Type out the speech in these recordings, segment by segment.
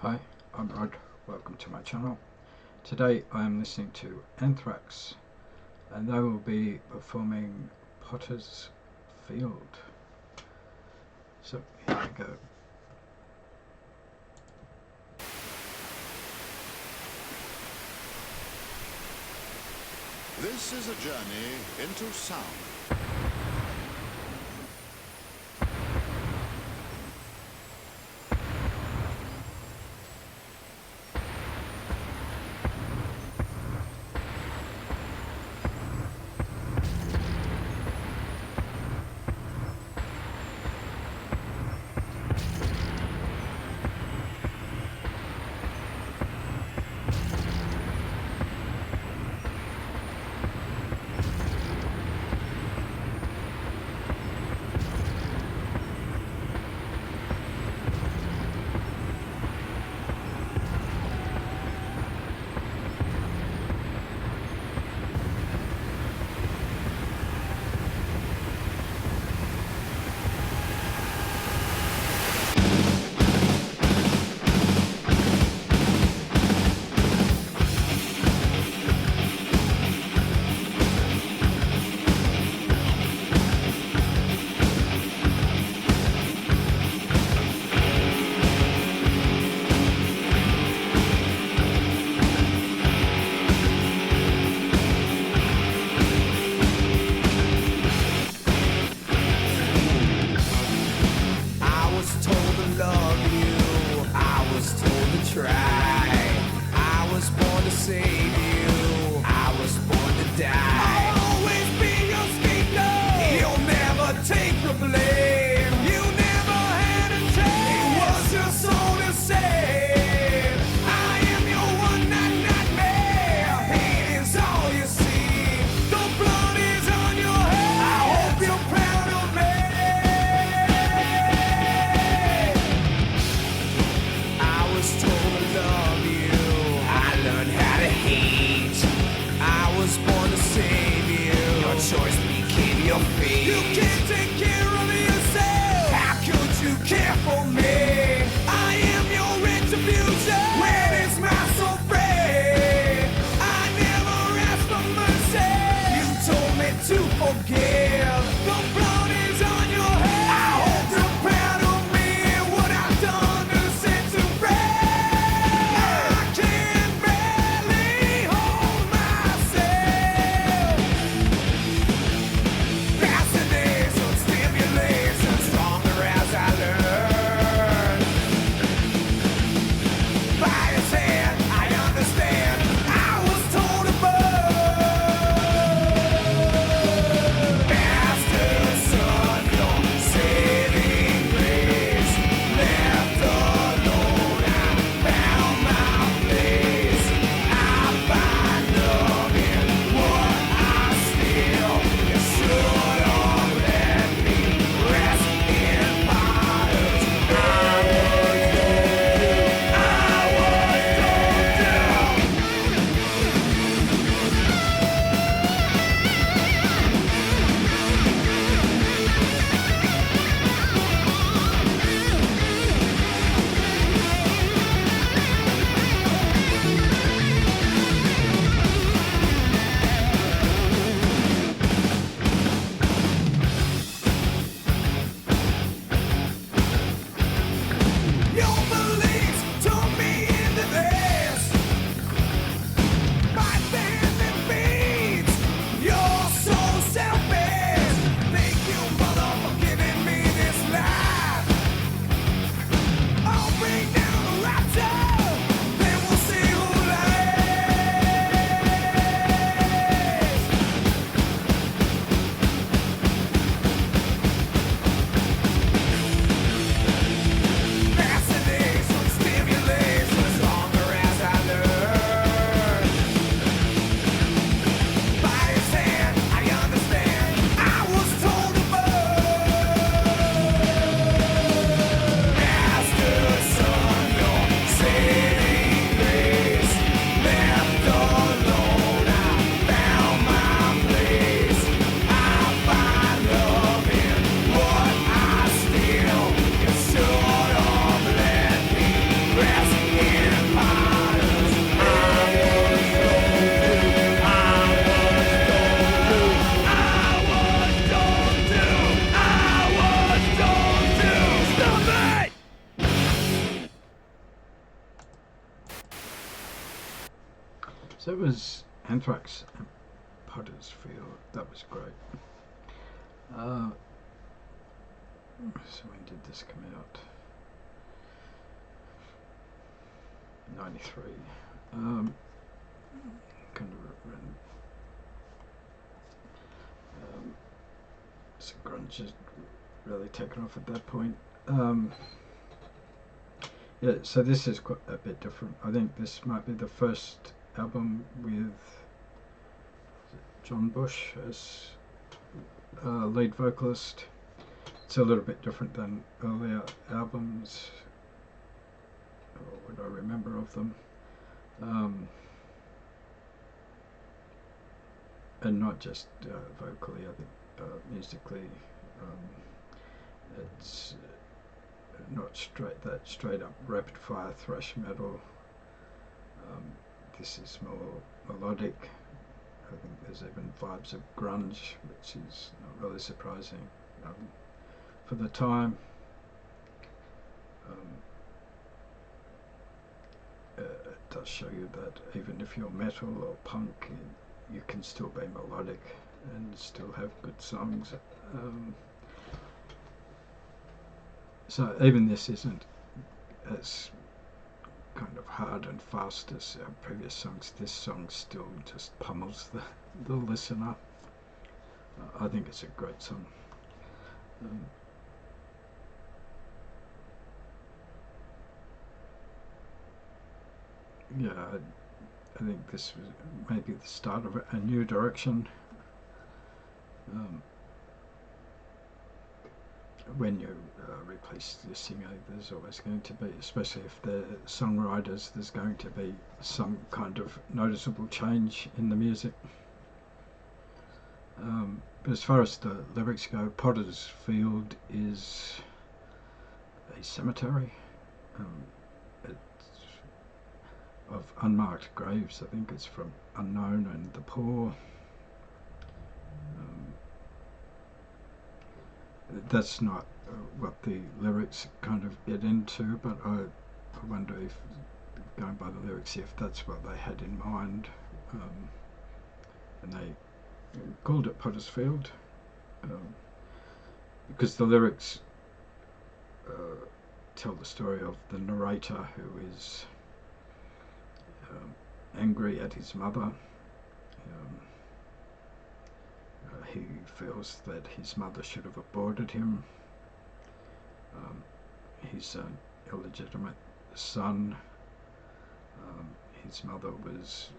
Hi, I'm Rod, welcome to my channel. Today I am listening to Anthrax and they will be performing Potter's Field. So here we go. This is a journey into sound. Fascination, stimulation, stronger as I learn. So it was Anthrax and Potter's Field. That was great. So when did this come out? 93. Kind of so grunge has really taken off at that point. Yeah, so this is quite a bit different. I think this might be the first album with John Bush as lead vocalist. It's a little bit different than earlier albums, or what I remember of them. And not just vocally, I think musically, it's not straight up rapid fire thrash metal. This is more melodic. I think there's even vibes of grunge, which is not really surprising for the time. It does show you that even if you're metal or punk, you can still be melodic and still have good songs. So even this isn't as kind of hard and fast as our previous songs. This song still just pummels the listener. I think it's a great song. Yeah, I think this was maybe the start of a new direction. When you replace the singer, there's always going to be, especially if they're songwriters, there's going to be some kind of noticeable change in the music. But as far as the lyrics go, Potter's Field is a cemetery. It's of unmarked graves. I think it's from Unknown and The Poor. That's not what the lyrics kind of get into, but I wonder if, going by the lyrics, if that's what they had in mind, and they called it Potter's Field, because the lyrics tell the story of the narrator who is angry at his mother. He feels that his mother should have aborted him. He's an illegitimate son. His mother was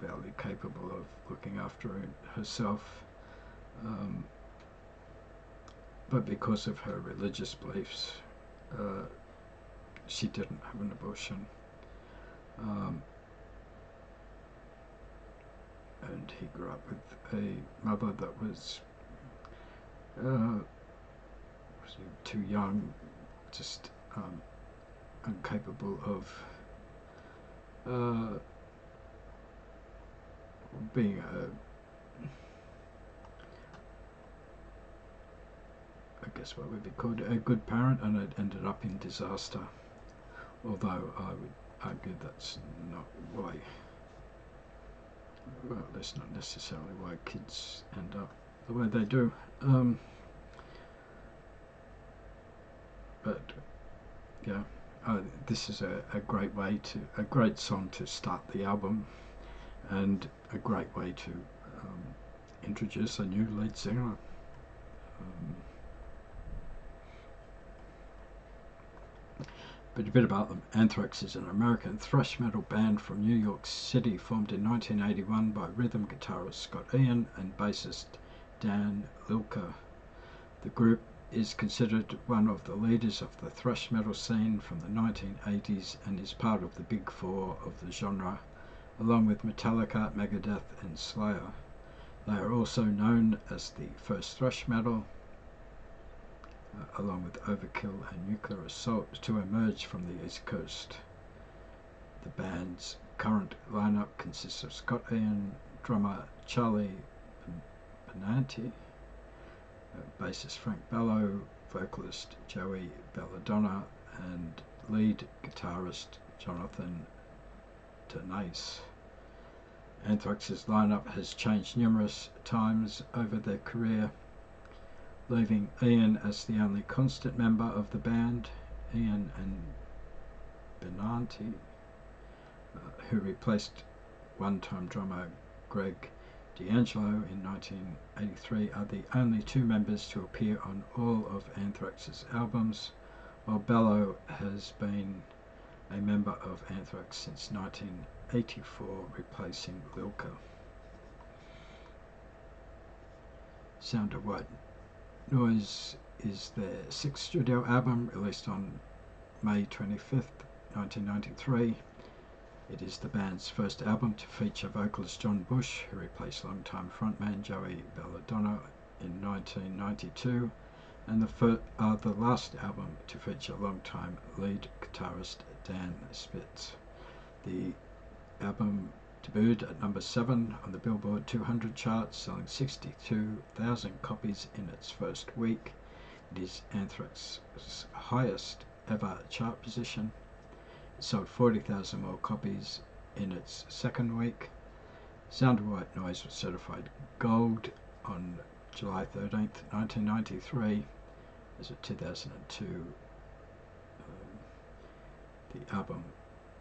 barely capable of looking after herself, but because of her religious beliefs, she didn't have an abortion. And he grew up with a mother that was too young, just incapable of being I guess what would be called a good parent, and it ended up in disaster. Although I would argue that's not why. Well, that's not necessarily why kids end up the way they do. But yeah, this is a great song to start the album, and a great way to introduce a new lead singer. But a bit about them. Anthrax is an American thrash metal band from New York City, formed in 1981 by rhythm guitarist Scott Ian and bassist Dan Lilker. The group is considered one of the leaders of the thrash metal scene from the 1980s and is part of the big four of the genre, along with Metallica, Megadeth and Slayer. They are also known as the first thrash metal, along with Overkill and Nuclear Assault, to emerge from the East Coast. The band's current lineup consists of Scott Ian, drummer Charlie Benante, bassist Frank Bello, vocalist Joey Belladonna, and lead guitarist Jonathan Donais. Anthrax's lineup has changed numerous times over their career, leaving Ian as the only constant member of the band. Ian and Benante, who replaced one-time drummer Greg D'Angelo in 1983, are the only two members to appear on all of Anthrax's albums, while Bello has been a member of Anthrax since 1984, replacing Lilker. Sound of White Noise is their sixth studio album, released on May 25th, 1993. It is the band's first album to feature vocalist John Bush, who replaced longtime frontman Joey Belladonna in 1992, and the last album to feature longtime lead guitarist Dan Spitz. The album debuted at number 7 on the Billboard 200 charts, selling 62,000 copies in its first week. It is Anthrax's highest ever chart position. It sold 40,000 more copies in its second week. Sound of White Noise was certified gold on July 13th, 1993. As of 2002, the album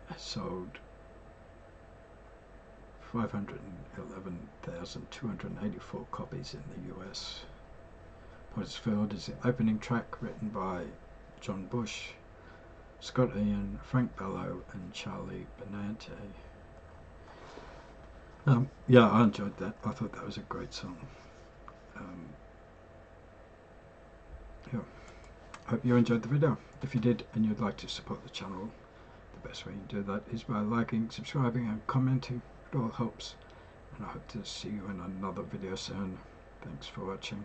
has sold 511,284 copies in the US. Potter's Field is the opening track, written by John Bush, Scott Ian, Frank Bello and Charlie Benante. Yeah, I enjoyed that. I thought that was a great song. Yeah. Hope you enjoyed the video. If you did and you'd like to support the channel, the best way you can do that is by liking, subscribing and commenting. It all helps, and I hope to see you in another video soon. Thanks for watching.